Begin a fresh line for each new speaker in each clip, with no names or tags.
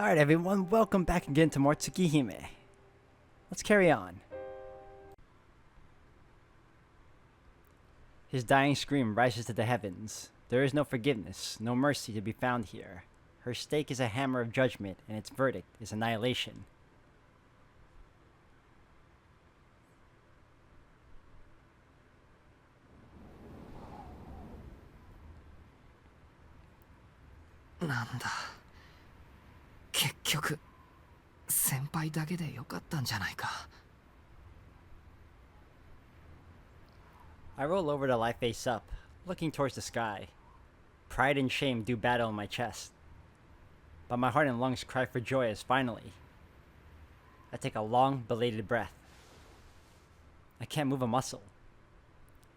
Alright everyone, welcome back again to more Tsukihime. Let's carry on. His dying scream rises to the heavens. There is no forgiveness, no mercy to be found here. Her stake is a hammer of judgment, and its verdict is annihilation.
Nanda. 結局先輩だけでよかったんじゃないか。
I roll over to lie face up, looking towards the sky. Pride and shame do battle in my chest, but my heart and lungs cry for joy as finally I take a long, belated breath. I can't move a muscle.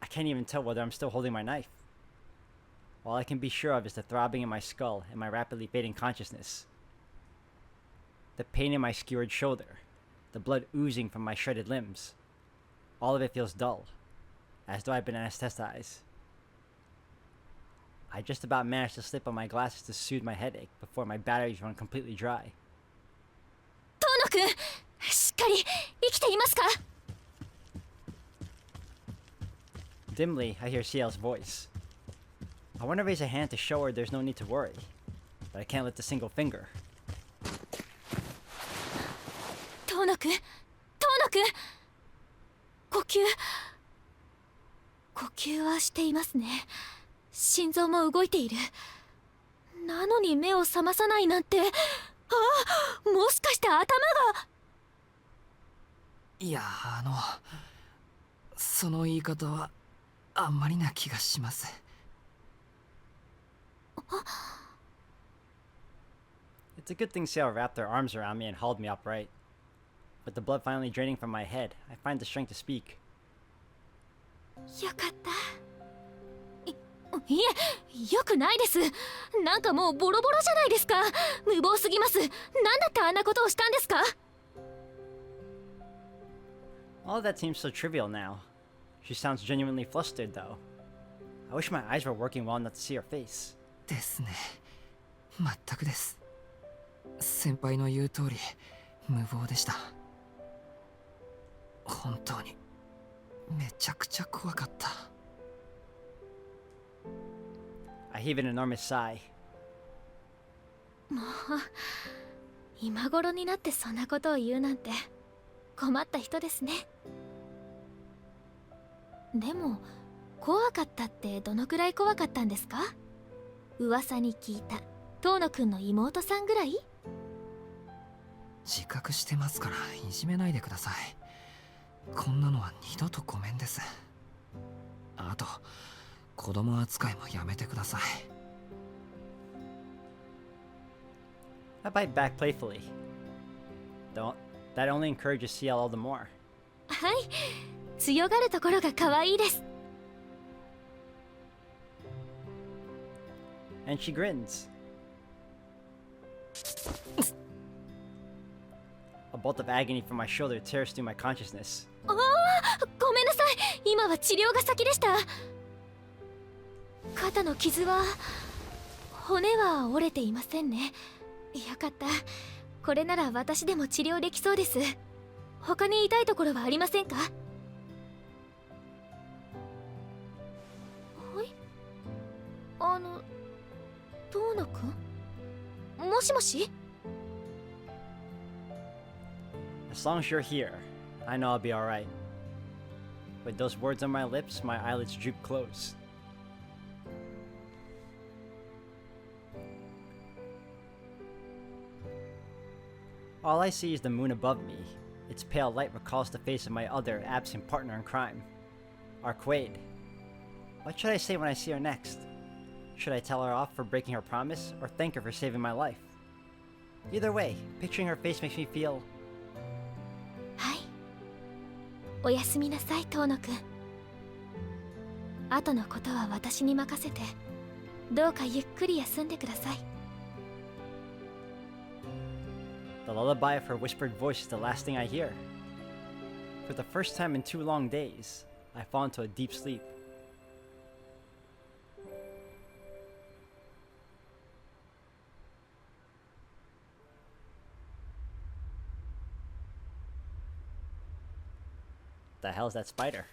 I can't even tell whether I'm still holding my knife. All I can be sure of is the throbbing in my skull and my rapidly fading consciousness. The pain in my skewered shoulder, the blood oozing from my shredded limbs. All of it feels dull, as though I've been anesthetized. I just about managed to slip on my glasses to soothe my headache before my batteries run completely dry.
Tono-kun, しっかり生きていますか?
Dimly, I hear Ciel's voice. I want to raise a hand to show her there's no need to worry, but I can't lift a single finger.
Tono-kun, Tono-kun! 呼吸はしていますね。心臓も動いている。なのに目を覚まさないなんて。あ、もしかして頭が。
いや、その言い方はあんまりな気がします。
It's a good thing Ciel wrapped her arms around me and hauled me upright. With the blood finally draining from my head, I find the strength to speak.
よかった。いえ、よくないです。なんかもうボロボロじゃないですか。無謀すぎます。なんだってあんなことをしたんですか?
All of that seems so trivial now. She sounds genuinely flustered, though. I wish my eyes were working well enough to see her face.
ですね。全くです。先輩の言う通り、無謀でした。本当に、めちゃくちゃ怖かった。
I heave an enormous sigh.
もう、今頃になってそんなことを言うなんて困った人ですね。でも、怖かったってどのくらい怖かったんですか? 噂に聞いた遠野くんの妹さんぐらい?
自覚してますからいじめないでください。こんなのは二度とごめんです。あと、子供扱いもやめてください。
I bite back playfully. That only encourages Ciel all the more.
はい、強がるところが可愛いです。
And she grins. A bolt of agony from my shoulder tears through my consciousness.
ああ、ごめんなさい。今は治療が先でした。肩の傷は、骨は折れていませんね。よかった。これなら私でも治療できそうです。他に痛いところはありませんか? はい。遠野くん? もしもし?
As long as you're here, I know I'll be alright. With those words on my lips, my eyelids droop close. All I see is the moon above me. Its pale light recalls the face of my other, absent partner in crime, Arquaid. What should I say when I see her next? Should I tell her off for breaking her promise, or thank her for saving my life? Either way, picturing her face makes me feel...
はい。おやすみなさい、遠野くん。後のことは私に任せて、どうかゆっくり休んでください。
The lullaby of her whispered voice is the last thing I hear. For the first time in 2 long days, I fall into a deep sleep. The hell's that spider?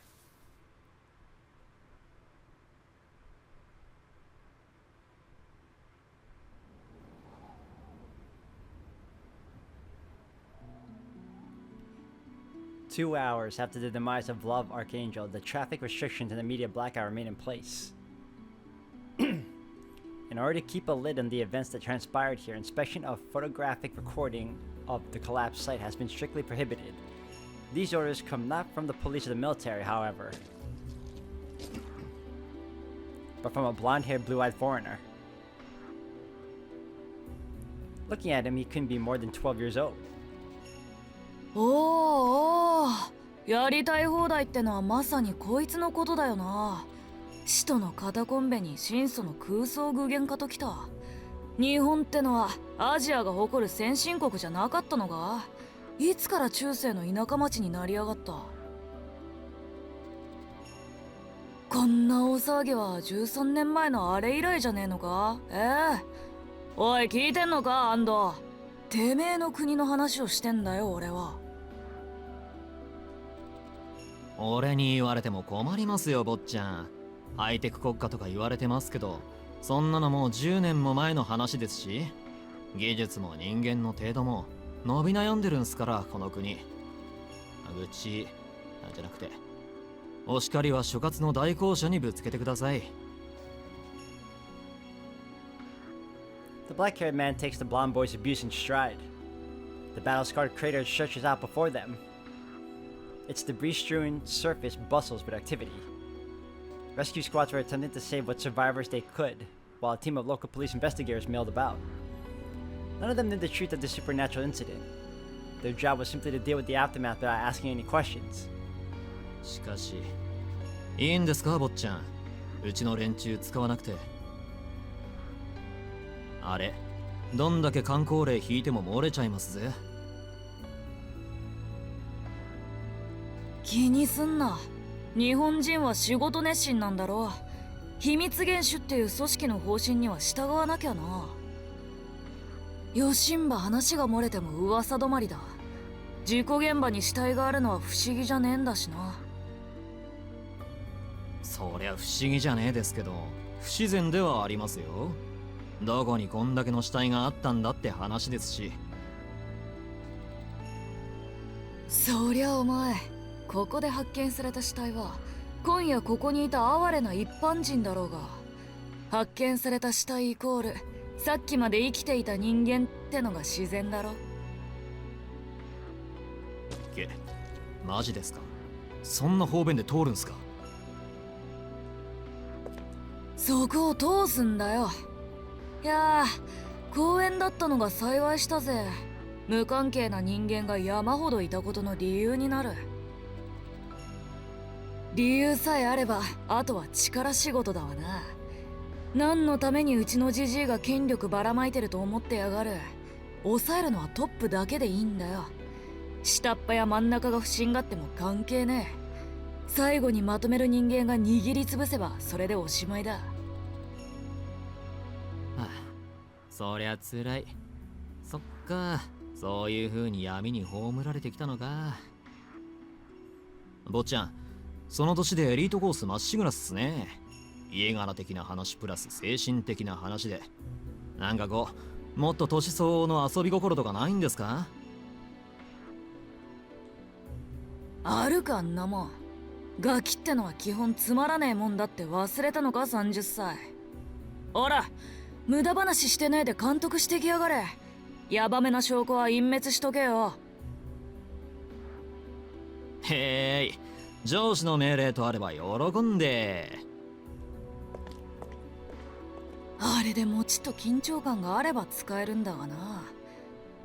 Two hours after the demise of Love Archangel, the traffic restrictions and the media blackout remain in place. In order to keep a lid on the events that transpired here, inspection of photographic recording of the collapsed site has been strictly prohibited. These orders come not from the police or the military, however, but from a blonde-haired, blue-eyed foreigner. Looking at him, he couldn't be more than 12 years old.
おーおー、やりたい放題ってのはまさにこいつのことだよな。使徒のカタコンベに神祖の空想具現化ときた。日本ってのはアジアが誇る先進国じゃなかったのか。いつから中世の田舎町になりやがった。こんな大騒ぎは13年前のあれ以来じゃねえのか。おい、聞いてんのか、アンド。てめえの国の話をしてんだよ、俺は。
俺に言われても困りますよ、坊ちゃん。ハイテク国家とか言われてますけど、そんなのもう10年も前の話ですし、技術も人間の程度も伸び悩んでるんすから、この国。愚痴じゃなくて、お叱りは所轄の代行者にぶつけてください。
The black-haired man takes the blonde boy's abuse in stride. The battle-scarred crater stretches out before them. Its debris-strewn surface bustles with activity. Rescue squads were attempting to save what survivors they could, while a team of local police investigators milled about. None of them knew the truth of the supernatural incident. Their job was simply to deal with the aftermath without asking any questions.
しかし、いいんですか、坊ちゃん。うちの連中使わなくて。あれ、どんだけ観光令引いても漏れちゃいますぜ。
気にすんな。日本人は仕事熱心なんだろう。秘密厳守っていう組織の方針には従わなきゃな。よしんば話が漏れても噂止まりだ。事故現場に死体があるのは不思議じゃねえんだしな。
そりゃ不思議じゃねえですけど、不自然ではありますよ。どこにこんだけの死体があったんだって話ですし。
そりゃお前、ここで発見された死体は今夜ここにいた哀れな一般人だろうが、発見された死体イコールさっきまで生きていた人間ってのが自然だろ。
マジですか？そんな方便で通るんすか？
そこを通すんだよ。いやー、公園だったのが幸いしたぜ。無関係な人間が山ほどいたことの理由になる。理由さえあればあとは力仕事だわな。何のためにうちのジジイが権力ばらまいてると思ってやがる。抑えるのはトップだけでいいんだよ。下っ端や真ん中が不審がっても関係ねえ。最後にまとめる人間が握りつぶせばそれでおしまいだ。は
あ、そりゃつらい。そっか、そういう風に闇に葬られてきたのか。坊ちゃん、その年でエリートコースまっしぐらっすね。家柄的な話プラス精神的な話で、なんかこう、もっと年相応の遊び心とかないんですか？
あるか、んなもん。ガキってのは基本つまらねえもんだって忘れたのか、30歳。ほら、無駄話してねえで監督してきやがれ。ヤバめな証拠は隠滅しとけよ。
へい、上司の命令とあれば喜んで。
あれでもちっと緊張感があれば使えるんだがな。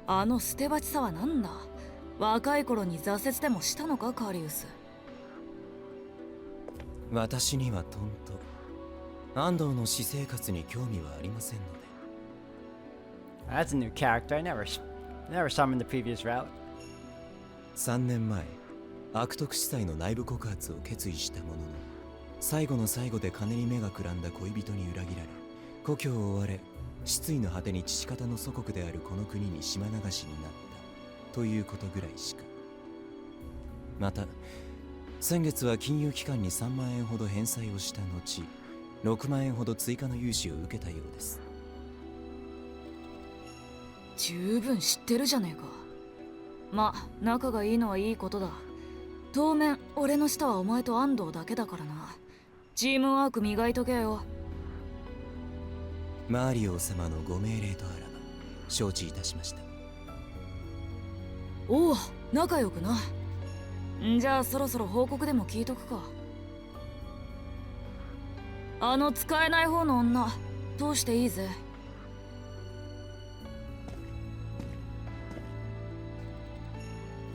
あの捨て鉢さはなんだ。若い頃に挫折でもしたのか、カリウス。
私にはとんと安藤の私生活に興味はありませんので。
That's a new character. I never saw him in the previous route.
3年前、悪徳司祭の内部告発を決意したものの、最後の最後で金に目がくらんだ恋人に裏切られ、故郷を追われ、失意の果てに父方の祖国であるこの国に島流しになったということぐらいしか。また先月は金融機関に3万円ほど返済をした後、6万円ほど追加の融資を受けたようです。
十分知ってるじゃねえか。まあ仲がいいのはいいことだ。当面俺の下はお前と安藤だけだからな。チームワーク磨いとけよ。
マリオ様のご命令とあらば承知いたしました。
おお、仲良くな。じゃあそろそろ報告でも聞いとくか。あの使えない方の女通していいぜ。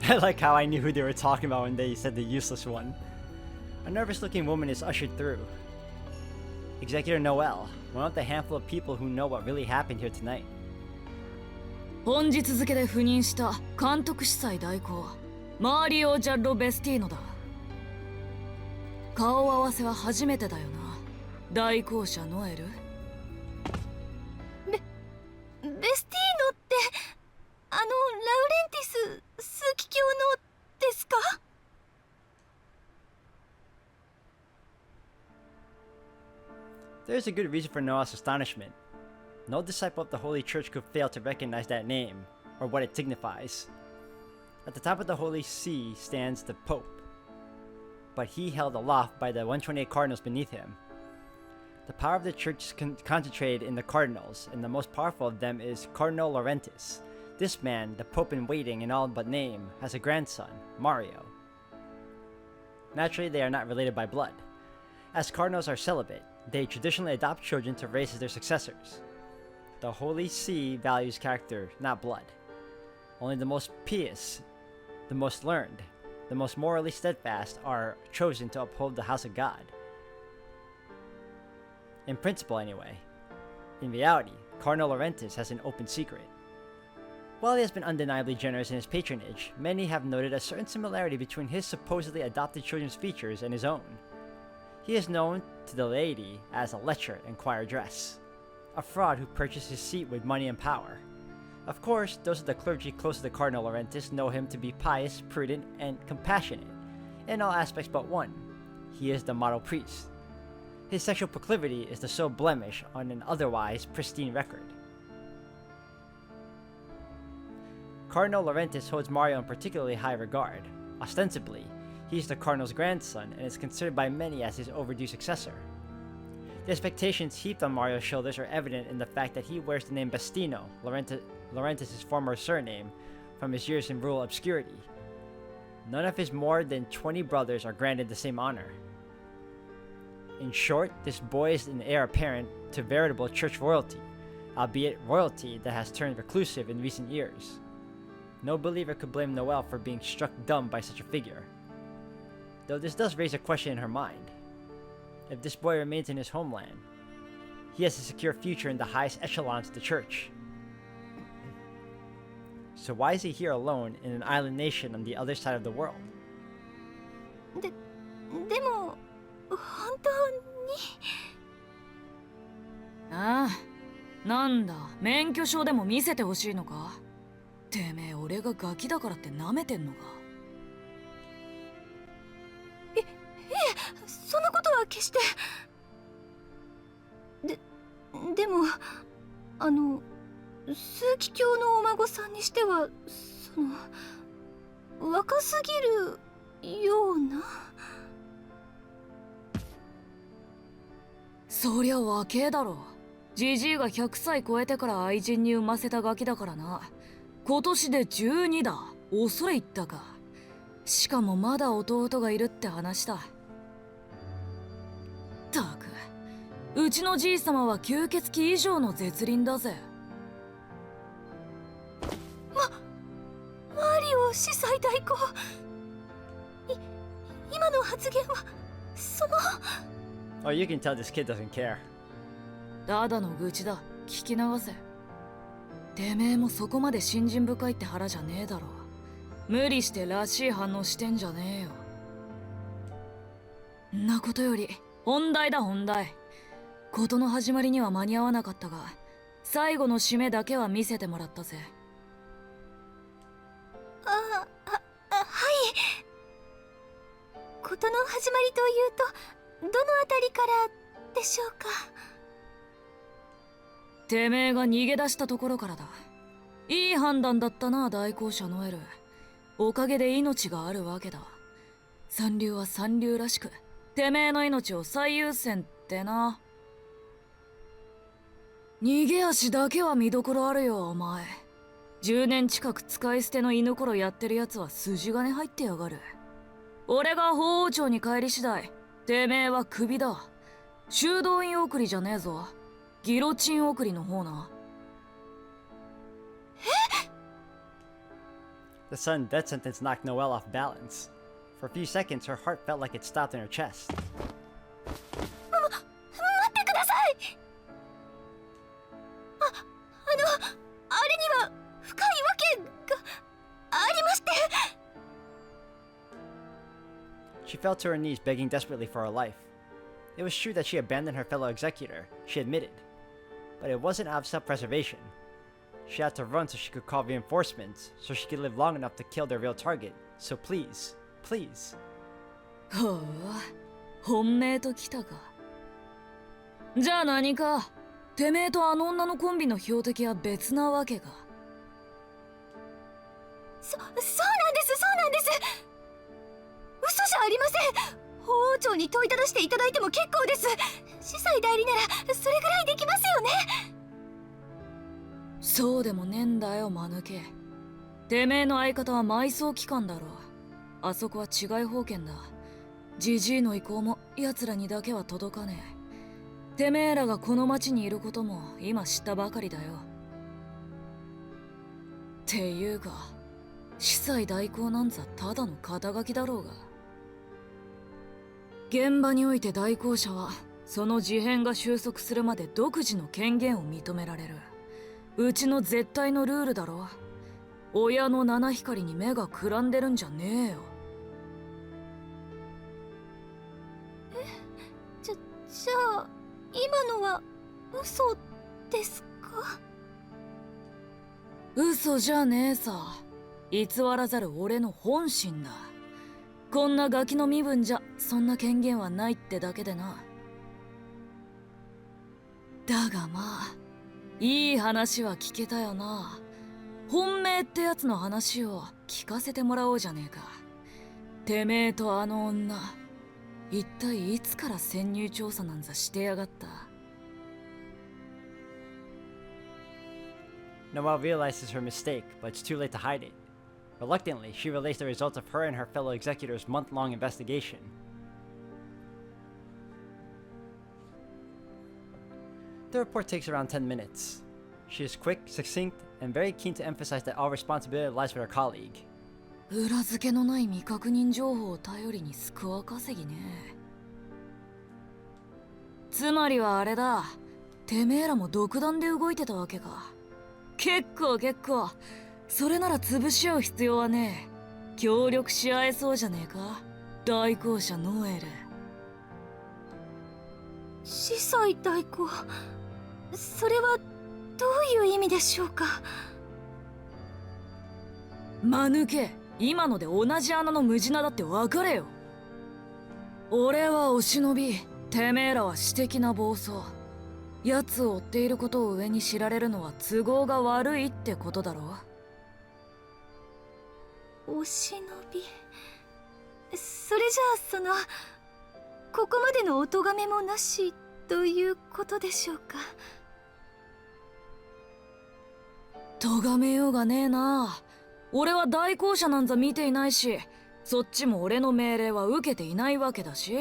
I like how I knew who they were talking about when they said the useless one. A nervous-looking woman is ushered through. Executor Noel, one of the handful of people who know what really happened here tonight.
本日付で赴任した監督司祭代行マーリオ・ジャッロ・ベスティーノだ。顔合わせは初めてだよな、代行者ノエル。
ベスティーノってラウレンティス枢機卿のですか？
There is a good reason for Noah's astonishment. No disciple of the Holy Church could fail to recognize that name, or what it signifies. At the top of the Holy See stands the Pope, but he held aloft by the 128 cardinals beneath him. The power of the Church is concentrated in the cardinals, and the most powerful of them is Cardinal Laurentis. This man, the Pope in waiting in all but name, has a grandson, Mario. Naturally, they are not related by blood. As cardinals are celibate, they traditionally adopt children to raise as their successors. The Holy See values character, not blood. Only the most pious, the most learned, the most morally steadfast are chosen to uphold the house of God. In principle, anyway. In reality, Cardinal Laurentis has an open secret. While he has been undeniably generous in his patronage, many have noted a certain similarity between his supposedly adopted children's features and his own. He is known to the laity as a lecher in choir dress, a fraud who purchased his seat with money and power. Of course, those of the clergy close to the Cardinal Laurentis know him to be pious, prudent, and compassionate, in all aspects but one. He is the model priest. His sexual proclivity is the sole blemish on an otherwise pristine record. Cardinal Laurentis holds Mario in particularly high regard. Ostensibly, he is the Cardinal's grandson and is considered by many as his overdue successor. The expectations heaped on Mario's shoulders are evident in the fact that he wears the name Bestino, Laurentis' former surname, from his years in rural obscurity. None of his more than 20 brothers are granted the same honor. In short, this boy is an heir apparent to veritable church royalty, albeit royalty that has turned reclusive in recent years. No believer could blame Noelle for being struck dumb by such a figure. Though this does raise a question in her mind. If this boy remains in his homeland, he has a secure future in the highest echelons of the church. So why is he here alone in an island nation on the other side of the world?
でも本当に。
ああ、なんだ、免許証でも見せてほしいのか。てめえ、俺がガキだからって舐めてんのか。
そんなことは決して。でも枢機卿のお孫さんにしては若すぎるような。
そりゃ若えだろ。ジジイが100歳超えてから愛人に産ませたガキだからな。今年で12だ。恐れ入ったか。しかもまだ弟がいるって話だ。ったく、うちのじい様は吸血鬼以上の絶倫だぜ。
マリオ司祭代行、今の発言は
Oh, you can tell this kid doesn't care.
ただの愚痴だ。聞き流せ。てめえもそこまで信心深いって腹じゃねえだろ。無理してらしい反応してんじゃねえよ。んなことより本題だ、本題。事の始まりには間に合わなかったが、最後の締めだけは見せてもらったぜ。
はい。こ事の始まりというとどのあたりからでしょうか。
てめえが逃げ出したところからだ。いい判断だったな、代行者ノエル。おかげで命があるわけだ。三流は三流らしく、てめえの命を最優先ってな。逃げ足だけは見どころあるよ、お前。10年近く使い捨ての犬ころやってるやつは筋金入ってやがる。俺が法王町に帰り次第、てめえはクビだ。修道院送りじゃねえぞ。ギロチン送りの方な。
The sudden death sentence knocked Noelle off balance. For a few seconds, her heart felt like it stopped in her chest.
待ってください。あれには深いわけがありまして。
She fell to her knees, begging desperately for her life. It was true that she abandoned her fellow executor, she admitted. But it wasn't out of self-preservation. She had to run so she could call reinforcements, so she could live long enough to kill their real target. So please, please.
ほう、本命ときたか。じゃあ何か、てめえとあの女のコンビの標的は別なわけか。
そうなんです。嘘じゃありません。法王町に問いただしていただいても結構です。司祭代理ならそれぐらいできますよね。
そうでもねえんだよ、間抜け。てめえの相方は埋葬機関だろ。あそこは治外法権だ。ジジイの意向も奴らにだけは届かねえ。てめえらがこの町にいることも今知ったばかりだよ。っていうか、司祭代行なんざただの肩書きだろうが。現場において代行者はその事変が収束するまで独自の権限を認められる。うちの絶対のルールだろ。親の七光に目がくらんでるんじゃねえよ。
じゃあ今のは嘘ですか？
嘘じゃねえさ。偽らざる俺の本心だ。こんなガキの身分じゃそんな権限はないってだけでな。だがまあ、いい話は聞けたよな。本命ってやつの話を聞かせてもらおうじゃねえか。てめえとあの女、一体いつから潜入調査なんざしてやがった？
Noelle realizes her mistake, but it's too late to hide it. Reluctantly, she relays the results of her and her fellow executor's month-long investigation. The report takes around 10 minutes. She is quick, succinct, and very keen to emphasize that all responsibility lies with her colleague.
裏付けのない未確認情報を頼りにスコア稼ぎね。つまりはあれだ。てめえらも独断で動いてたわけか。結構。それなら潰し合う必要はねえ。協力し合えそうじゃねえか、代行者ノエル。
司祭代行、それはどういう意味でしょうか？
間抜け、今ので同じ穴の無地なだって分かれよ。俺はお忍び、てめえらは私的な暴走。奴を追っていることを上に知られるのは都合が悪いってことだろ。
お忍び、それじゃあここまでのお咎めもなしということでしょうか？
咎めようがねえな。俺は代行者なんざ見ていないし、そっちも俺の命令は受けていないわけだし、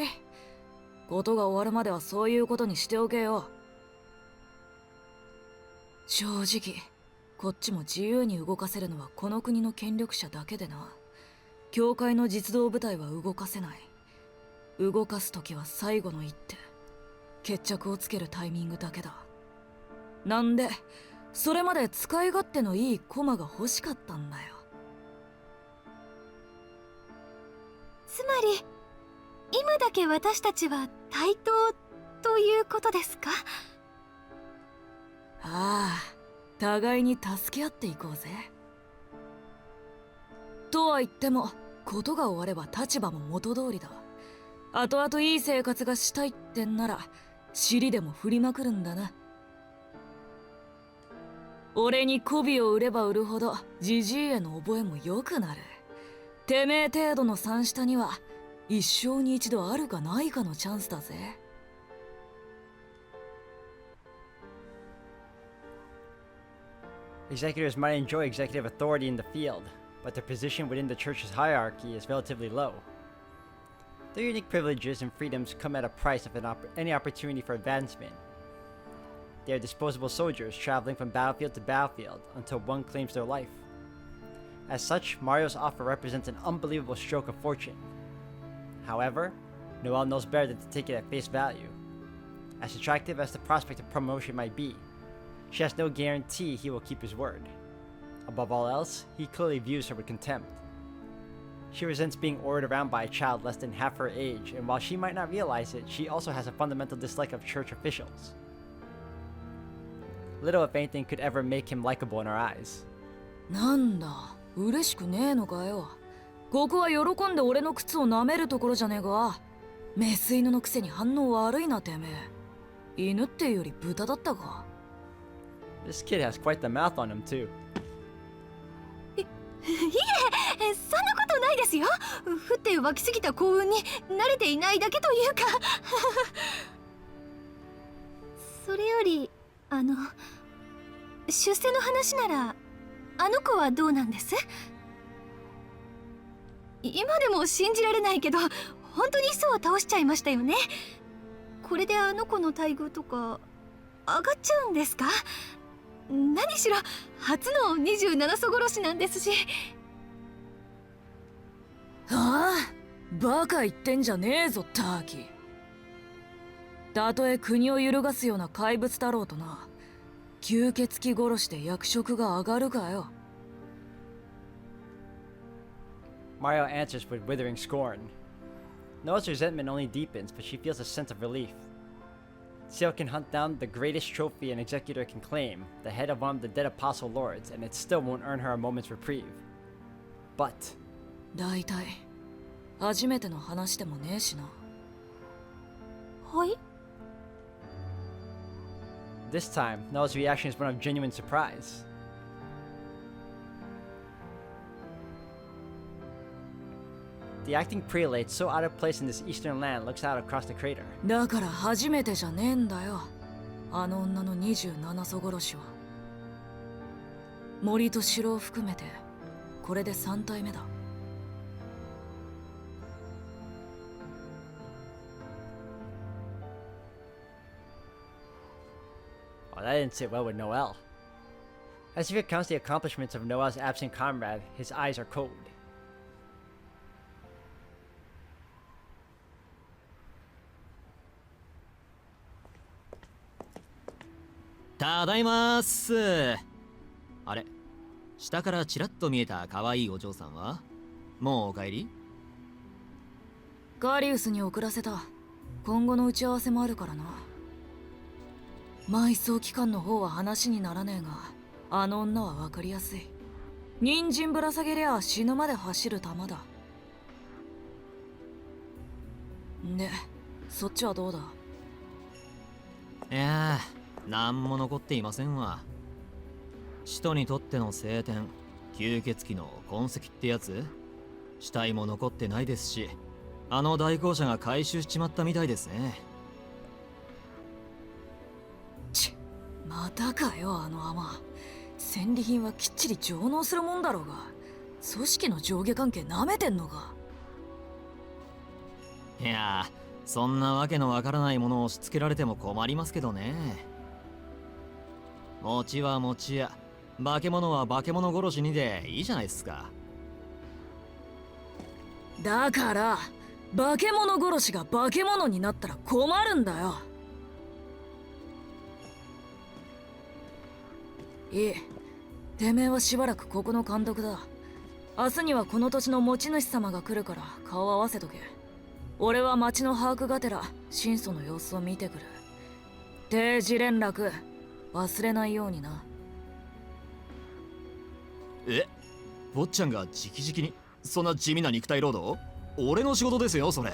ことが終わるまではそういうことにしておけよ。正直こっちも自由に動かせるのはこの国の権力者だけでな。教会の実動部隊は動かせない。動かす時は最後の一手、決着をつけるタイミングだけだ。なんでそれまで使い勝手のいい駒が欲しかったんだよ。
つまり今だけ私たちは対等ということですか？
ああ、互いに助け合っていこうぜ。とは言っても、ことが終われば立場も元通りだ。後々いい生活がしたいってんなら尻でも振りまくるんだな。俺に媚びを売れば売るほどジジイへの覚えも良くなる。てめえ程度の三下には一生に一度あるかないかのチャンスだぜ。
Executors might enjoy executive authority in the field, but their position within the church's hierarchy is relatively low. Their unique privileges and freedoms come at a price of any opportunity for advancement. They are disposable soldiers traveling from battlefield to battlefield until one claims their life. As such, Mario's offer represents an unbelievable stroke of fortune. However, Noelle knows better than to take it at face value. As attractive as the prospect of promotion might be, she has no guarantee he will keep his word. Above all else, he clearly views her with contempt. She resents being ordered around by a child less than half her age, and while she might not realize it, she also has a fundamental dislike of church officials. Little, if anything, could ever make him likable in her eyes.
なんだ、嬉しくねえのかよ。ここは喜んで俺の靴を舐めるところじゃねえか。メス犬のくせに反応悪いなてめえ。犬っていうより豚だったか。
This kid has quite the mouth on him, too.
いえ、そんなことないですよ。降って湧きすぎた幸運に慣れていないだけというか。それより、出世の話なら、あの子はどうなんです？今でも信じられないけど、本当に巣を倒しちゃいましたよね。これであの子の待遇とか上がっちゃうんですか？何しろ初の27層殺しなんですし。
ああ、バカ言ってんじゃねえぞターキー。たとえ国を揺るがすような怪物だろうとな、吸血鬼殺しで役職が上がるかよ。
Mario answers with withering scorn. Noah's resentment only deepens, but she feels a sense of relief. Seal can hunt down the greatest trophy an executor can claim, the head of one of the dead apostle lords, and it still won't earn her a moment's reprieve. But...
だいたい初めての話でもねえしな。
はい？
This time, Noah's reaction is one of genuine surprise. The acting prelate, so out of place in this eastern land, looks out across the crater.
だから初めてじゃねえんだよ、あの女の27層殺しは。森と城を含めてこれで3体目だ。
Oh, that didn't sit well with Noelle. As he recounts the accomplishments of Noelle's absent comrade, his eyes are cold.
ただいまーす。あれ、下からちらっと見えた可愛いお嬢さんはもうお帰り？
ガリウスに送らせた。今後の打ち合わせもあるからな。埋葬期間の方は話にならねえが、あの女は分かりやすい。人参ぶら下げりゃ死ぬまで走る玉だ。で、そっちはどうだ？
いやー、なんも残っていませんわ。使徒にとっての聖典、吸血鬼の痕跡ってやつ、死体も残ってないですし、あの代行者が回収しちまったみたいですね。
またかよ、あの甘。戦利品はきっちり上納するもんだろうが、組織の上下関係なめてんのか？
いやー、そんなわけのわからないものを押し付けられても困りますけどね。餅は餅や、化け物は化け物殺しにでいいじゃないですか。
だから化け物殺しが化け物になったら困るんだよ。いい、てめえはしばらくここの監督だ。明日にはこの土地の持ち主様が来るから顔合わせとけ。俺は町の把握がてら真相の様子を見てくる。定時連絡忘れないようにな。
え、坊ちゃんが直々にそんな地味な肉体労働？俺の仕事ですよそれ。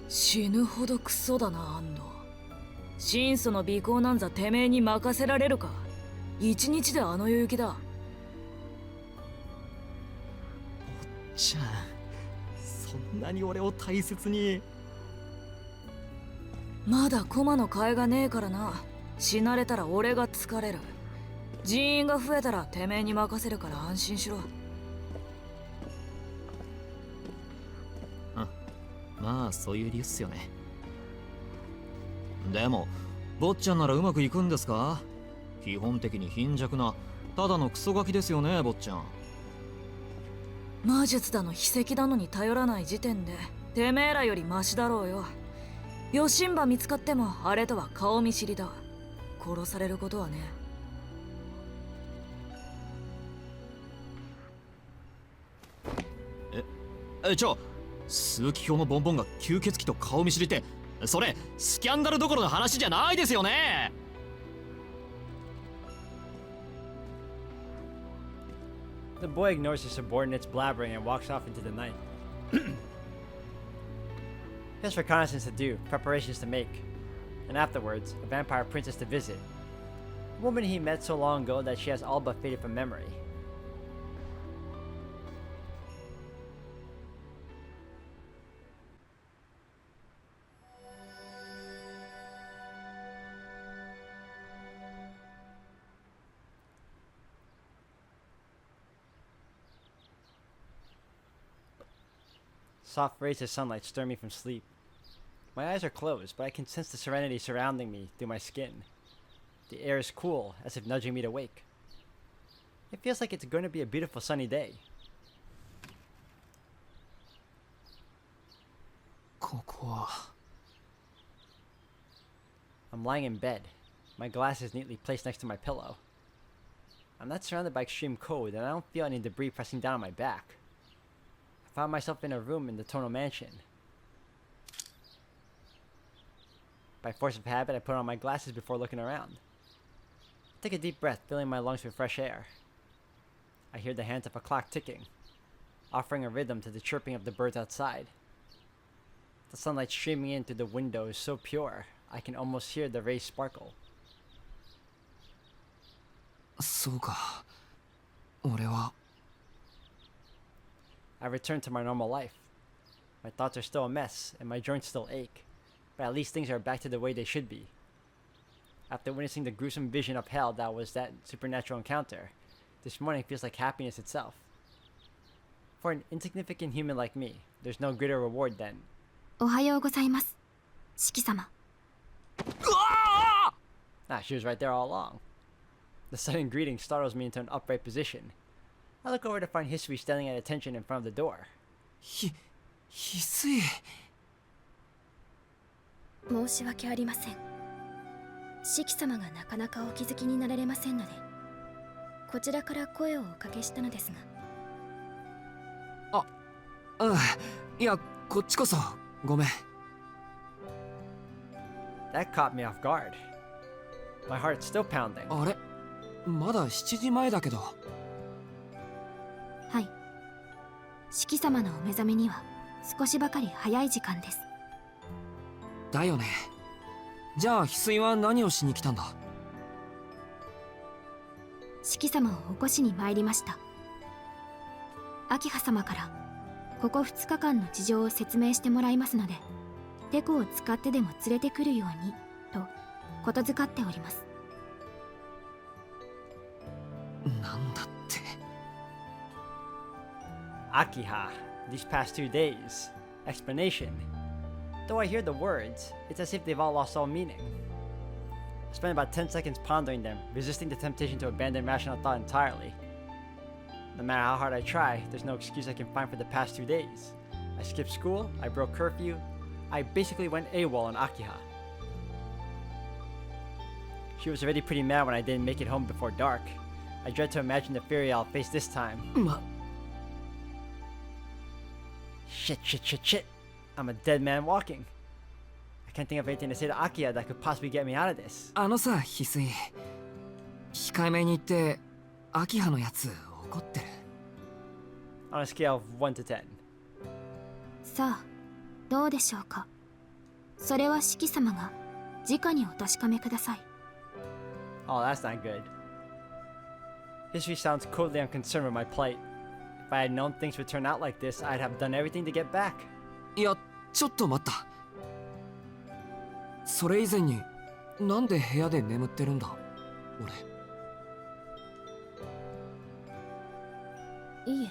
死ぬほどクソだな安藤。神祖の尾行なんざてめえに任せられるか。一日であの世行きだ。
ちゃん、そんなに俺を大切に。
まだ駒の替えがねえからな。死なれたら俺が疲れる。人員が増えたらてめえに任せるから安心しろ。
まあそういう理由っすよね。でも坊ちゃんならうまくいくんですか？基本的に貧弱なただのクソガキですよね、坊ちゃん。
魔術だの秘跡だのに頼らない時点でてめえらよりマシだろうよ。ヨシンバ見つかってもあれとは顔見知りだ。殺されることはね。
数奇表のボンボンが吸血鬼と顔見知りって、それスキャンダルどころの話じゃないですよね。
The boy ignores his subordinates blabbering and walks off into the night. He has reconnaissance to do, preparations to make, and afterwards, a vampire princess to visit. A woman he met so long ago that she has all but faded from memory. Soft rays of sunlight stir me from sleep. My eyes are closed, but I can sense the serenity surrounding me through my skin. The air is cool, as if nudging me to wake. It feels like it's going to be a beautiful sunny day.
ここは
I'm lying in bed, my glasses neatly placed next to my pillow. I'm not surrounded by extreme cold, and I don't feel any debris pressing down on my back. I found myself in a room in the tonal mansion. By force of habit, I put on my glasses before looking around. I take a deep breath, filling my lungs with fresh air. I hear the hands of a clock ticking, offering a rhythm to the chirping of the birds outside. The sunlight streaming in through the window is so pure, I can almost hear the rays sparkle.
そうか。俺は
I return to my normal life. My thoughts are still a mess, and my joints still ache, but at least things are back to the way they should be. After witnessing the gruesome vision of hell that was that supernatural encounter, this morning feels like happiness itself. For an insignificant human like me, there's no greater reward than...
おはようございます、四季様。
Ah, she was right there all along. The sudden greeting startles me into an upright position. I look over to find History standing at attention in front of the door.
翡翠。
申し訳ありません。四季様がなかなかお気づきになられませんので、こちらから声をおかけしたのですが。
いや、こっちこそごめん。
That caught me off guard. My heart's still pounding.
あれ、まだ7時前だけど。
はい。四季様のお目覚めには少しばかり早い時間です。
だよね。じゃあ翡翠は何をしに来たんだ？
四季様を起こしに参りました。明葉様からここ2日間の事情を説明してもらいますので、テコを使ってでも連れてくるようにとことづかっております。
なんだって。
Akiha, these past 2 days. Explanation. Though I hear the words, it's as if they've all lost all meaning. I spend about 10 seconds pondering them, resisting the temptation to abandon rational thought entirely. No matter how hard I try, there's no excuse I can find for the past 2 days. I skipped school, I broke curfew, I basically went AWOL on Akiha. She was already pretty mad when I didn't make it home before dark. I dread to imagine the fury I'll face this time. Shit. I'm a dead man walking. I can't think of anything to say to Akiha that could possibly get me out of this.
あのさ、翡翠。控えめに言って、秋葉のやつ怒ってる。
On a scale of 1 to 10.
さあ、どうでしょうか。それは四季様が直にお確かめください。
Oh, that's not good. History sounds coldly unconcerned with my plight. If I had known things would turn out like this, I'd have done everything to get back.
いやちょっと待った。それ以前になんで部屋で眠ってるんだ俺。
いいえ、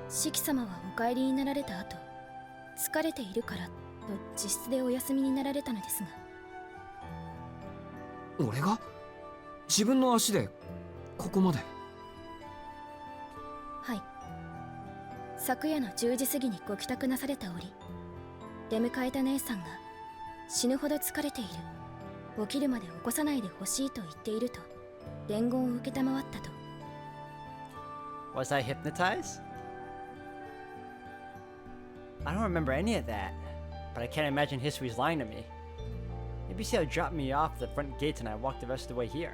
四季様はお帰りになられた後、疲れているからと自室でお休みになられたのですが。
俺が自分の足でここまで。
はい、昨夜の10時過ぎにご帰宅なされた折、出迎えた姉さんが死ぬほど疲れている、起きるまで起こさないでほしいと言っていると伝言を受けたまわったと。
Was I hypnotized? I don't remember any of that, but I can't imagine History's lying to me. Maybe Ciel dropped me off the front gates and I walked the rest of the way here.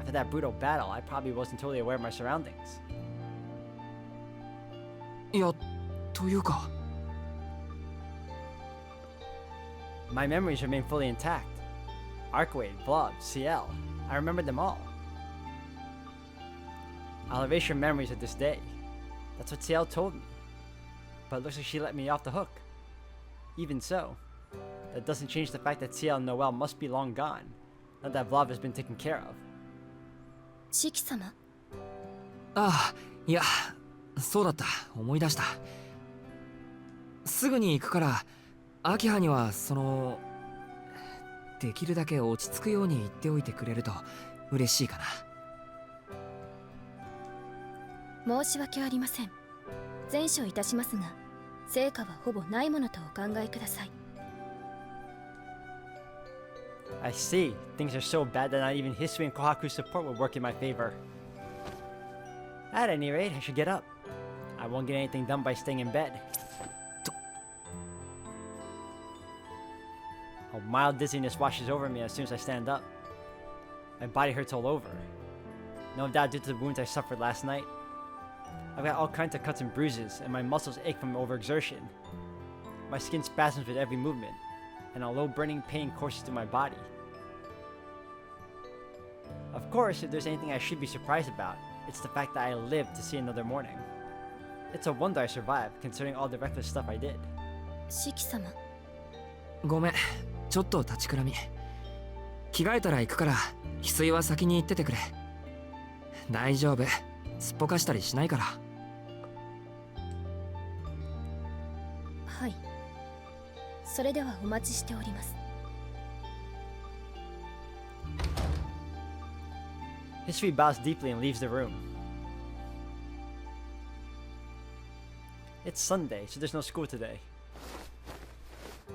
After that brutal battle, I probably wasn't totally aware of my surroundings.
いやというか
My memories remain fully intact. Arkwade, Blob, Ciel, I remembered them all. I'll erase your memories of this day. That's what Ciel told me. But it looks like she let me off the hook. Even so, that doesn't change the fact that Ciel and Noel must be long gone, not that Vlav has been taken care of.
四季様、
ああいやそうだった。思い出した。すぐに行くから秋葉にはできるだけ落ち着くように言っておいてくれると嬉しいかな。
申し訳ありません。善処いたしますが、成果はほぼないものとお考えください。
I see. Things are so bad that not even History and Kohaku's support would work in my favor. At any rate, I should get up. I won't get anything done by staying in bed. A mild dizziness washes over me as soon as I stand up. My body hurts all over. No doubt due to the wounds I suffered last night. I've got all kinds of cuts and bruises, and my muscles ache from overexertion. My skin spasms with every movement, and a low burning pain courses through my body. Of course, if there's anything I should be surprised about, it's the fact that I lived to see another morning. It's a wonder I survived, considering all the reckless stuff I did.
四季様、
ごめんちょっと立ちくらみ。着替えたら行くから翡翠は先に行っててくれ。大丈夫、すっぽかしたりしないから。
はい、それではお待ちしております。
History bows deeply and leaves the room. It's Sunday, so there's no school today.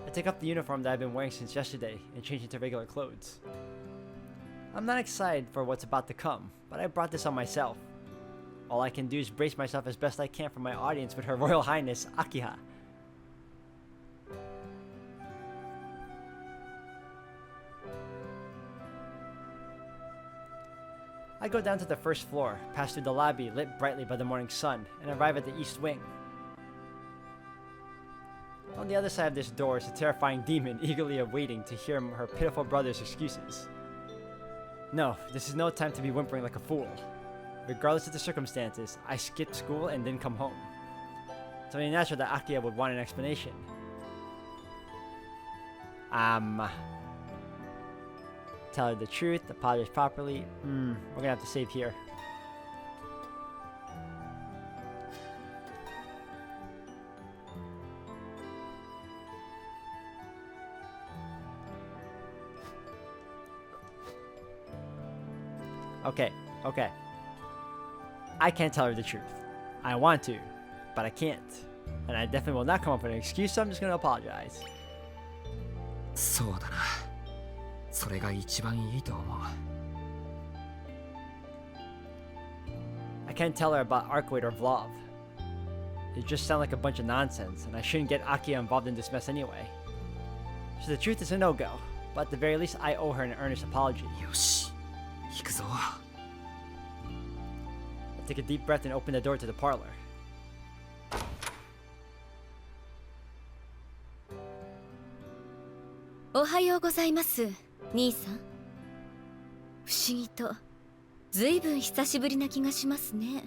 I take up the uniform that I've been wearing since yesterday and change into regular clothes. I'm not excited for what's about to come, but I brought this on myself. All I can do is brace myself as best I can for my audience with Her Royal Highness Akiha. I go down to the first floor, pass through the lobby lit brightly by the morning sun, and arrive at the east wing. On the other side of this door is a terrifying demon eagerly awaiting to hear her pitiful brother's excuses. No, this is no time to be whimpering like a fool. Regardless of the circumstances, I skipped school and didn't come home. It's only natural that Akia would want an explanation. Tell her the truth, apologize properly. We're gonna have to save here. Okay. I can't tell her the truth. I want to, but I can't. And I definitely will not come up with an excuse, so I'm just gonna apologize.
そうだな。それが一番いいと思う。
I can't tell her about Arkwade or Vlav. They just sound like a bunch of nonsense, and I shouldn't get Akia involved in this mess anyway. So the truth is a no-go, but at the very least I owe her an earnest apology.
よし、行くぞ。
I take a deep breath and open the door to the parlor.
ございます、兄さん。不思議とずいぶん久しぶりな気がしますね。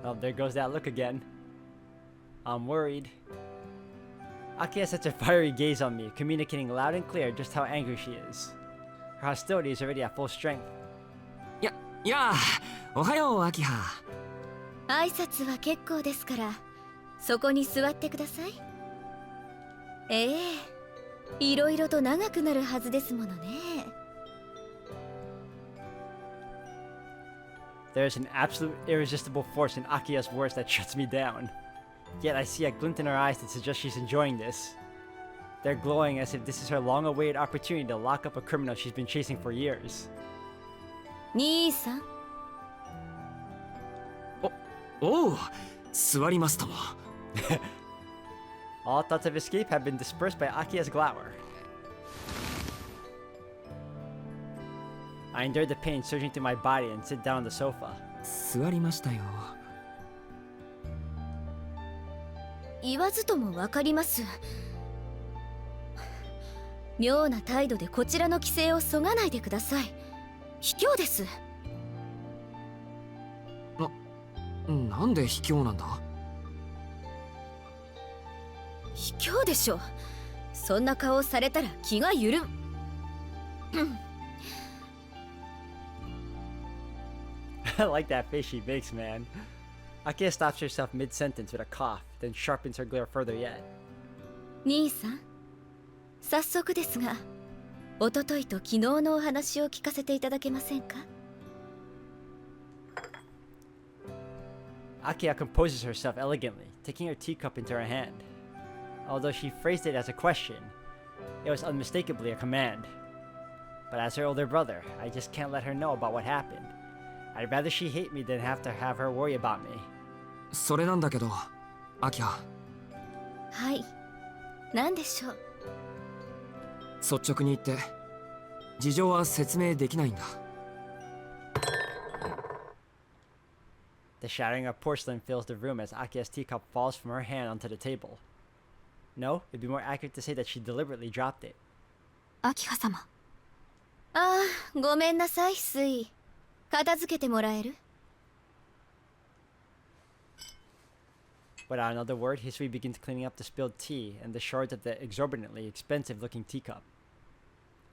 Oh, there goes that look again. I'm worried. Aki has such a fiery gaze on me, communicating loud and clear just how angry she is. Her hostility is already at full strength.
いやおはようアキハ。
挨拶は結構ですから、そこに座ってください。ええ、いろいろと長くなるはずですものね。
There is an absolute irresistible force in Akia's words that shuts me down. Yet I see a glint in her eyes that suggests she's enjoying this. They're glowing as if this is her long-awaited opportunity to lock up a criminal she's been chasing for years.
兄さん、
おう、座りますとも。
All thoughts of escape have been dispersed by Akia's glower. I endured the pain surging through my body and sit down on the sofa.
座りましたよ。
言わずともわかります。妙な態度でこちらの規制をそがないでください。卑怯です。
なんで卑怯なんだ？
卑怯でしょ。そんな顔されたら気が緩む。
I like that face she makes, man. Akia stops herself mid-sentence with a cough, then sharpens her glare further yet.
兄さん、早速ですが、おとといと昨日のお話を聞かせていただけませんか？
Akia composes herself elegantly, taking her teacup into her hand. Although she phrased it as a question, it was unmistakably a command. But as her older brother, I just can't let her know about what happened. I'd rather she hate me than have to have her worry about me.
それなんだけど、アキハ。
はい。何でしょう。
率直に言って、事情は説明できないんだ。
The shattering of porcelain fills the room as Akia's teacup falls from her hand onto the table. No, it'd be more accurate to say that she deliberately dropped it.
アキハ様。ああ、ごめんなさい、スイ。片付けてもらえる？
Without another word, Hisui begins cleaning up the spilled tea and the shards of the exorbitantly expensive-looking teacup.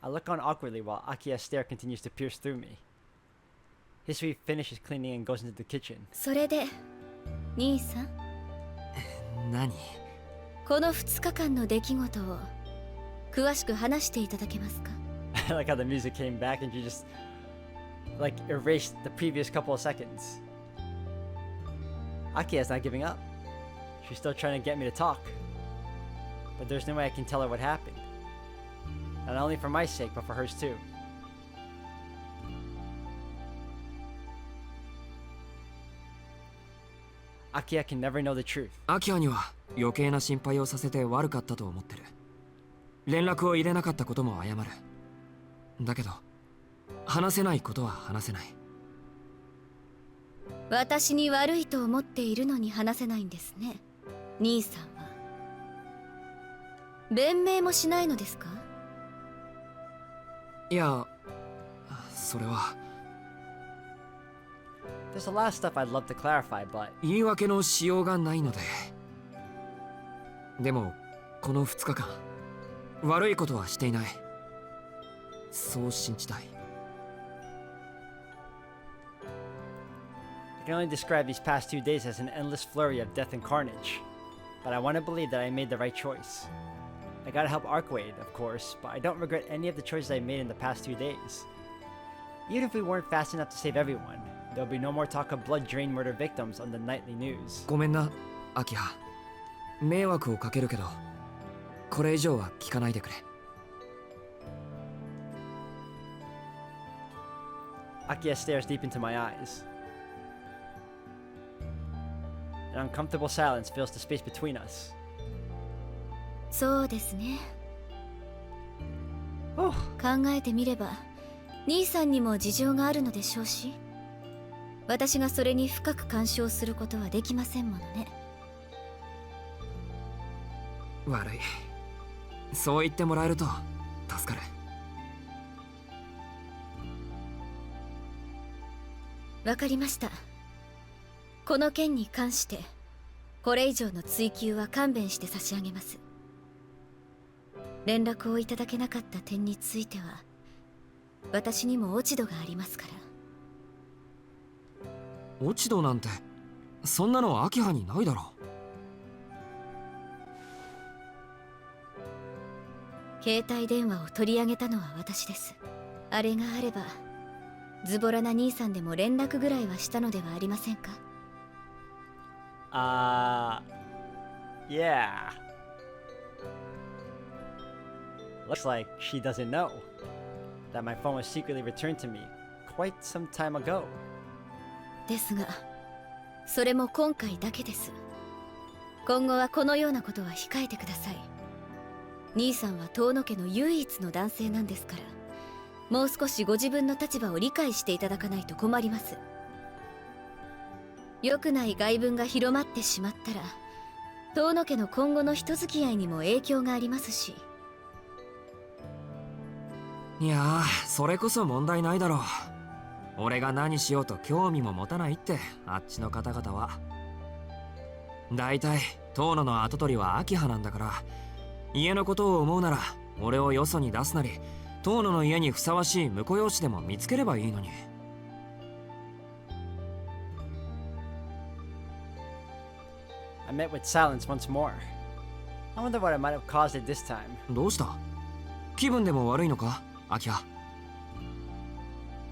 I look on awkwardly while Akia's stare continues to pierce through me. Hisui finishes cleaning and goes into the kitchen.
それで、兄さん。
何？
この2日間の出来事を詳しく話していただけますか？
I like how the music came back and she just like erased the previous couple of seconds. Akia's not giving up. She's still trying to get me to talk. But there's no way I can tell her what happened. Not only for my sake, but for hers too. Akia can never know the truth.
アキハには余計な心配をさせて悪かったと思ってる。連絡を入れなかったことも謝る。だけど、話せないことは話せない。
私に悪いと思っているのに話せないんですね、兄さんは。弁明もしないのですか？
いや、それは。
There's a lot of stuff I'd love to clarify, but
言い訳のしようがないので。でも、この2日間、悪いことはしていない。そう信じたい。
I can only describe these past 2 days as an endless flurry of death and carnage. But I want to believe that I made the right choice. I gotta help Arkwade, of course, but I don't regret any of the choices I made in the past 2 days. Even if we weren't fast enough to save everyone, there'll be no more talk of blood-drained murder victims on the nightly news.
ごめんな、アキハ。迷惑をかけるけど、これ以上は聞かないでくれ。
Akia stares deep into my eyes. An uncomfortable silence fills the space between us.
そうですね。
Oh,
考えてみれば、兄さんにも事情があるのでしょうし、私がそれに深く干渉することはできませんものね。
悪い。そう言ってもらえると助かる。
わかりました。この件に関してこれ以上の追及は勘弁して差し上げます。連絡をいただけなかった点については私にも落ち度がありますから。
落ち度なんてそんなの秋葉にないだろ
う。携帯電話を取り上げたのは私です。あれがあればズボラな兄さんでも連絡ぐらいはしたのではありませんか。
Yeah. Looks like she doesn't know that my phone was secretly returned to me quite some time ago.
ですがそれも今回だけです。今後はこのようなことは控えてください。兄さんは遠野家の唯一の男性なんですから、もう少しご自分の立場を理解していただかないと困ります。良くない外聞が広まってしまったら遠野家の今後の人付き合いにも影響がありますし。
う。いやー、それこそ問題ないだろう。俺が何しようと興味も持たないって、あっちの方々は。だいたい遠野の跡取りは秋葉なんだから、家のことを思うなら俺をよそに出すなり、遠野の家にふさわしい婿養子でも見つければいいのに。
I met with silence once more. I wonder what I might have caused it this time.
どうした？気分でも悪いのか、秋葉。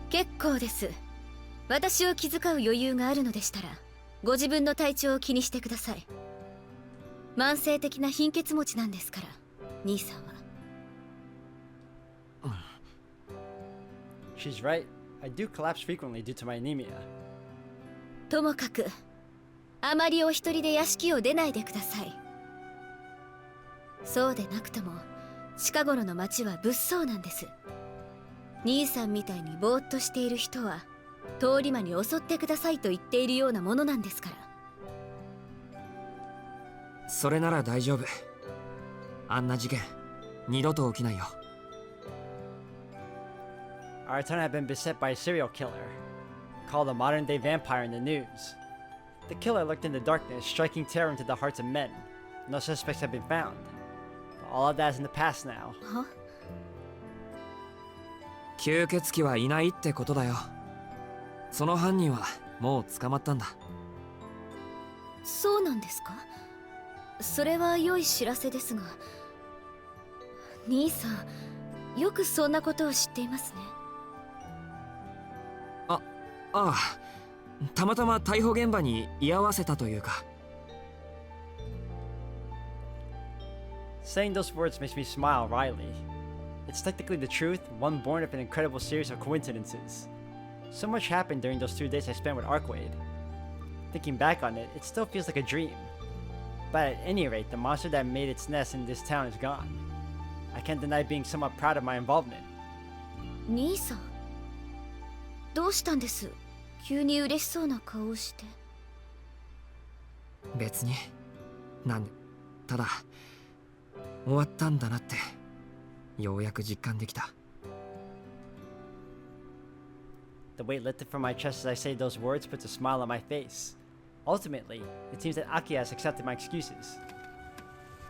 結構です。私を気遣う余裕があるのでしたらご自分の体調を気にしてください。慢性的な貧血持ちなんですから、兄さんは。
She's right. I do collapse frequently due to my anemia.
ともかくあまりお一人で屋敷を出ないでください。そうでなくとも近頃の町は物騒なんです。兄さんみたいにぼーっとしている人は通り魔に襲ってくださいと言っているようなものなんですから。
それなら大丈夫。あんな事件二度と起きないよ。
Our town had been beset by a serial killer, called a modern-day vampire in the news. The killer lurked in the darkness, striking terror into the hearts of men. No suspects have been found. But all of that is in the past now.
は？
吸血鬼はいないってことだよ。その犯人はもう捕まったんだ。
そうなんですか？それは良い知らせですが、兄さんよくそんなことを知っていますね。
ああ、たまたま逮捕現場に居合わせたというか。
Saying those words makes me smile wryly. It's technically the truth, one born of an incredible series of coincidences. So much happened during those 2 days I spent with Arkwade. Thinking back on it, it still feels like a dream. But at any rate, the monster that made its nest in this town is gone. I can't deny being somewhat proud of my involvement.
兄さんどうしたんです？急に嬉しそうな顔をして。
別に。ただ終わったんだなってようやく実感できた。
The weight lifted from my chest as I say those words puts a smile on my face. Ultimately, it seems that Aki has accepted my excuses.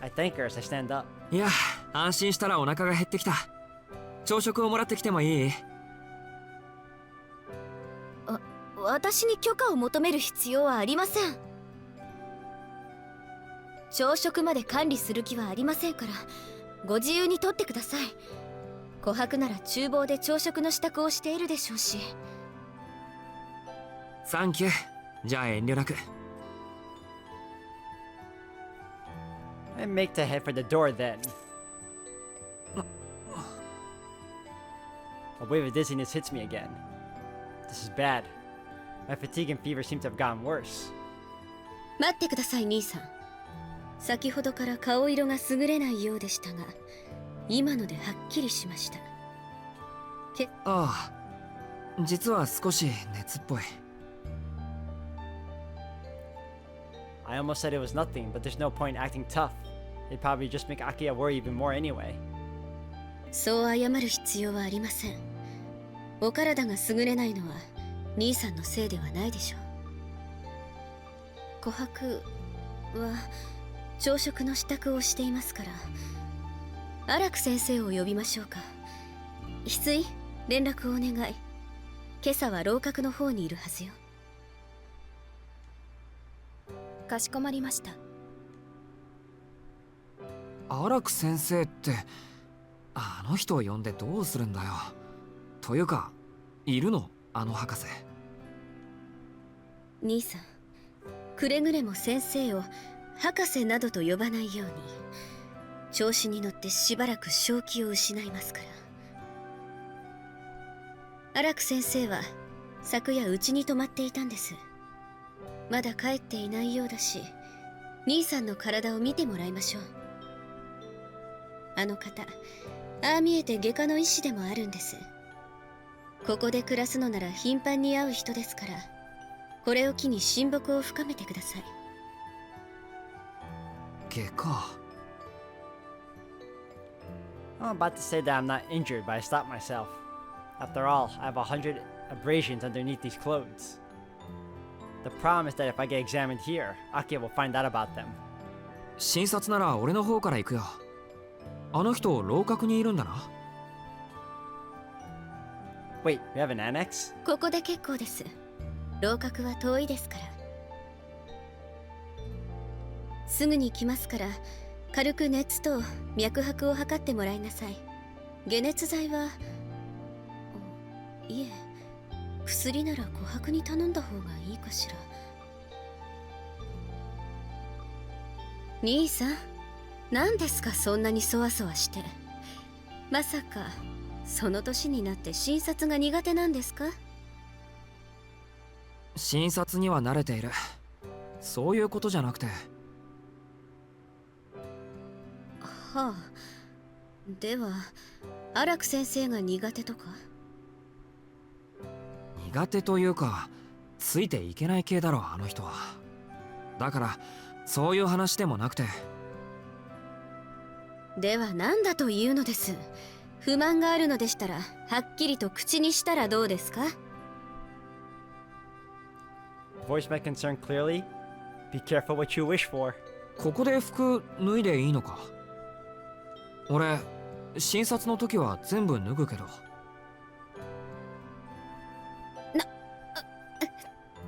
I thank her as I stand up.
いや、安心したらお腹が減ってきた。朝食をもらってきてもいい？
私に許可を求める必要はありません。朝食まで管理する気はありませんから、ご自由にとってください。琥珀なら厨房で朝食の支度をしているでしょうし。
サンキュー。じゃあ遠慮なく。
I make to head for the door then. A wave of dizziness hits me again. This is bad. My fatigue and fever seem to have gotten worse.
待ってください兄さん。先ほどから顔色が優れないようでしたが、今のではっきりしました。
ああ、実は少し熱っぽい。
I almost said it was nothing, but there's no point acting tough. They'd probably just make Akia worry even more anyway.
そう謝る必要はありません。お体が優れないのは兄さんのせいではないでしょう。琥珀は朝食の支度をしていますから、荒木先生を呼びましょうか。翡翠、連絡をお願い。今朝は楼閣の方にいるはずよ。かしこまりました。
荒木先生ってあの人を呼んでどうするんだよ。というかいるの、あの博士。
兄さん、くれぐれも先生を博士などと呼ばないように。調子に乗ってしばらく正気を失いますから。荒木先生は昨夜うちに泊まっていたんです。まだ帰っていないようだし、兄さんの体を見てもらいましょう。あの方、ああ見えて外科の医師でもあるんです。ここで暮らすのなら頻繁に会う人ですから、これを機に親睦を深めてください。
外科。
I'm about to say that I'm not injured, but I stopped myself. After all, I have 100 abrasions underneath these clothes. The problem is that if I get examined here, Akia will find out about them.
診察なら俺の方から行くよ。あの人楼閣にいるんだな。
Wait, we have an annex?
ここで結構です。楼閣は遠いですから。すぐに来ますから、軽く熱と脈拍を測ってもらいなさい。解熱剤は、いえ、薬なら琥珀に頼んだ方がいいかしら。兄さん、何ですかそんなにそわそわして。まさかその年になって診察が苦手なんですか？
診察には慣れている。そういうことじゃなくて。
はあ、では荒木先生が苦手とか？
苦手というか、ついていけない系だろあの人は。だからそういう話でもなくて。
では何だというのです。不満があるのでしたらはっきりと口にしたらどうですか？
Voice my concern clearly. Be careful what you wish for.
ここで服脱いでいいのか？俺診察の時は全部脱ぐけど。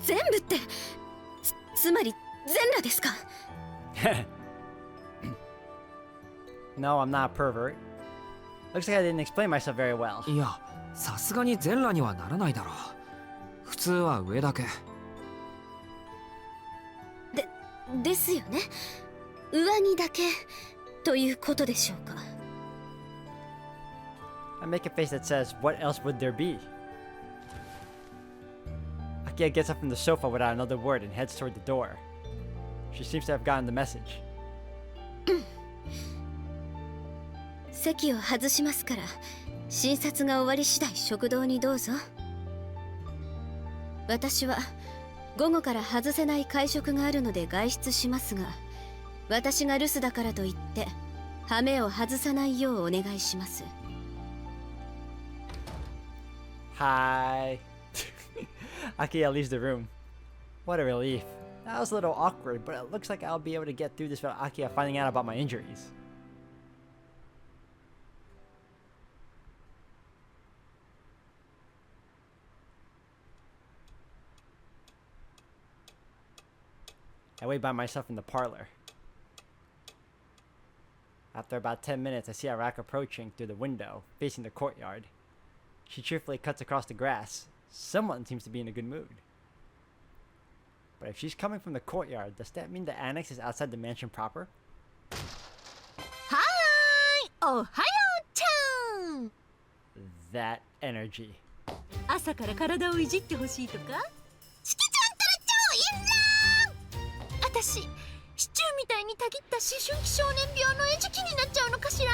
全部ってつまり全裸ですか？
No, I'm not a pervert. Looks like I didn't explain myself very well.
いや、さすがに全裸にはならないだろう。普通は上だけ。
ですよね。上着だけということでしょうか。
I make a face that says, what else would there be? Akia gets up from the sofa without another word and heads toward the door. She seems to have gotten the message.
席を外しますから、診察が終わり次第食堂にどうぞ。私は午後から外せない会食があるので外出しますが、私が留守だからといって羽目を外さないようお願いします。
Hi. Akia leaves the room. What a relief. That was a little awkward, but it looks like I'll be able to get through this without Akia finding out about my injuries. I wait by myself in the parlor. After about 10 minutes, I see Arak approaching through the window, facing the courtyard. She cheerfully cuts across the grass. Someone seems to be in a good mood. But if she's coming from the courtyard, does that mean the annex is outside the mansion proper?
はーい、おはようちゃん。
That energy.
朝から体をいじってほしいとか？しきちゃんったら超いいじゃん。私、シチューみたいにたぎった思春期少年病の餌食になっちゃうのかしら？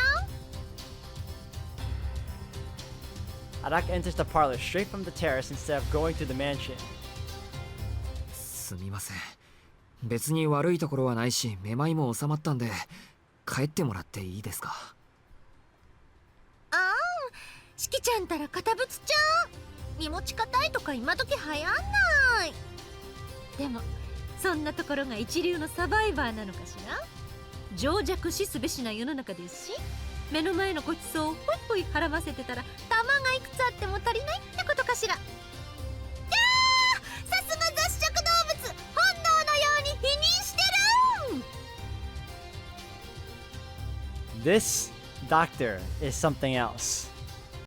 Arak enters the parlor straight from the terrace instead of going to the mansion.
すみません。別に悪いところはないし、めまいも収まったんで帰ってもらっていいですか？
ああ、しきちゃんたら堅物ちゃん。身持ち硬いとか今時流行んない。でもそんなところが一流のサバイバーなのかしら。情弱死すべしな世の中ですし、目の前のごちそうをほいほいはらませてたら玉がいくつあっても足りないってことかしら。いやー、さすが雑食動物、本能のように否認してる。
This doctor is something else.